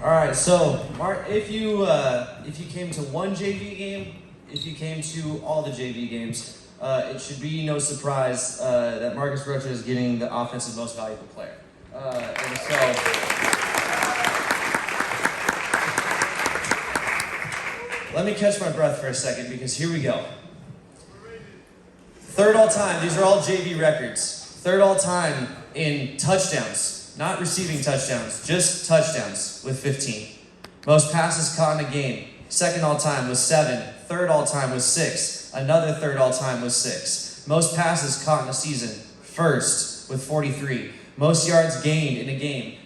All right, so Mark, if you came to one JV game, if you came to all the JV games, it should be no surprise that Marcus Rocha is getting the offensive most valuable player. And so, let me catch my breath for a second because here we go. Third all time, these are all JV records. Third all time in touchdowns, not receiving touchdowns, just touchdowns with 15. Most passes caught in a game. Second all time was 7. Third all time was 6. Another third all time was 6. Most passes caught in a season. First with 43. Most yards gained in a game.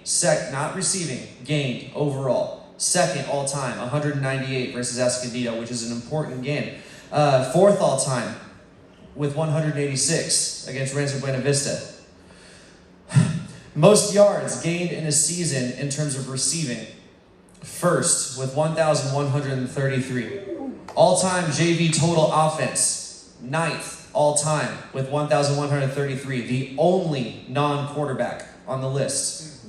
Not receiving, gained overall. Second all time, 198 versus Escondido, which is an important game. Fourth all time with 186 against Rancho Buena Vista. Most yards gained in a season in terms of receiving. First with 1,133. All-time JV total offense. Ninth all-time with 1,133. The only non-quarterback on the list.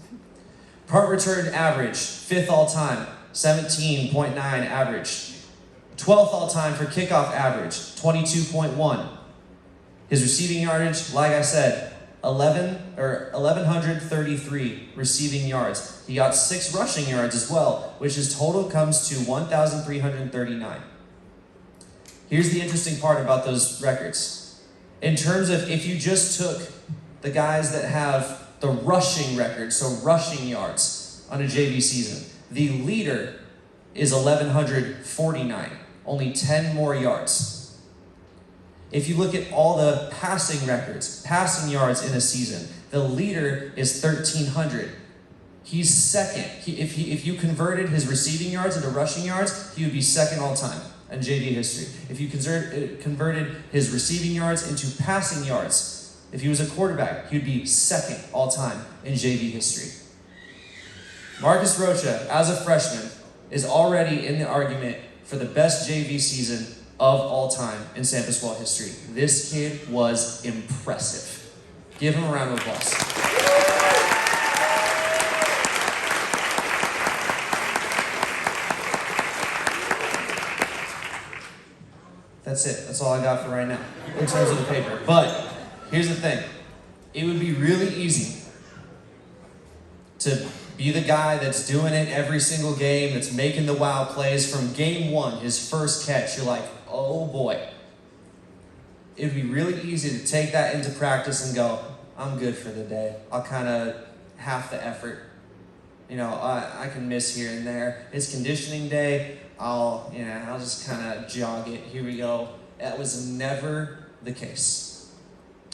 Punt return average. Fifth all-time. 17.9 average. 12th all-time for kickoff average. 22.1. His receiving yardage, like I said, 1,133 receiving yards. He got 6 rushing yards as well, which his total comes to 1,339. Here's the interesting part about those records. In terms of if you just took the guys that have the rushing record, so rushing yards on a JV season, the leader is 1,149, only 10 more yards. If you look at all the passing records, passing yards in a season, the leader is 1,300. He's second. If you converted his receiving yards into rushing yards, he would be second all time in JV history. If you converted his receiving yards into passing yards, if he was a quarterback, he would be second all time in JV history. Marcus Rocha, as a freshman, is already in the argument for the best JV season of all time in San Pasqual history. This kid was impressive. Give him a round of applause. That's it. That's all I got for right now in terms of the paper. But here's the thing. It would be really easy to be the guy that's doing it every single game, that's making the wow plays from game 1, his first catch. You're like, oh boy. It would be really easy to take that into practice and go, I'm good for the day. I'll kind of half the effort. I can miss here and there. It's conditioning day. I'll just kind of jog it. Here we go. That was never the case.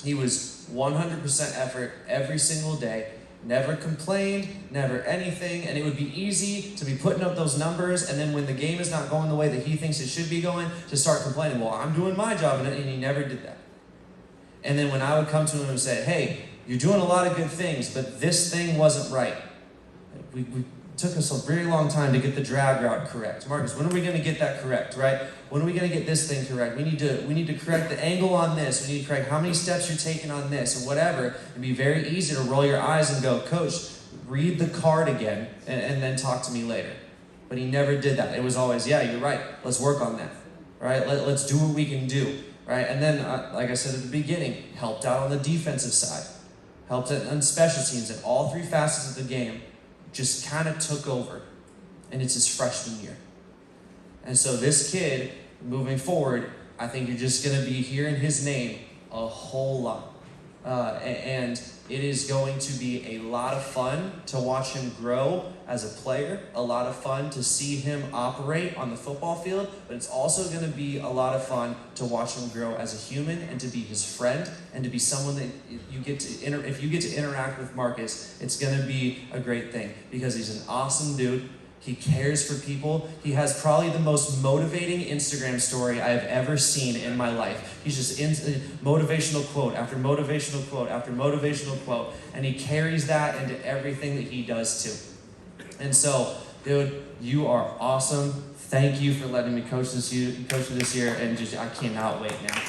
He was 100% effort every single day. Never complained, never anything, and it would be easy to be putting up those numbers, and then when the game is not going the way that he thinks it should be going, to start complaining, well, I'm doing my job, and he never did that. And then when I would come to him and say, hey, you're doing a lot of good things, but this thing wasn't right. We took us a very long time to get the drag route correct. Marcus, when are we going to get that correct, right? When are we going to get this thing correct? We need to correct the angle on this. We need to correct how many steps you're taking on this or whatever. It'd be very easy to roll your eyes and go, Coach, read the card again and then talk to me later. But he never did that. It was always, yeah, you're right. Let's work on that, right? Let's do what we can do, right? And then, like I said at the beginning, helped out on the defensive side. Helped on special teams in all 3 facets of the game. Just kind of took over, and it's his freshman year. And so this kid, moving forward, I think you're just going to be hearing his name a whole lot. And it is going to be a lot of fun to watch him grow as a player, a lot of fun to see him operate on the football field, but it's also going to be a lot of fun to watch him grow as a human and to be his friend and to be someone that you get to if you get to interact with Marcus, it's going to be a great thing because he's an awesome dude. He cares for people. He has probably the most motivating Instagram story I have ever seen in my life. He's just motivational quote after motivational quote after motivational quote, and he carries that into everything that he does too. And so, dude, you are awesome. Thank you for letting me coach this year, and I cannot wait now.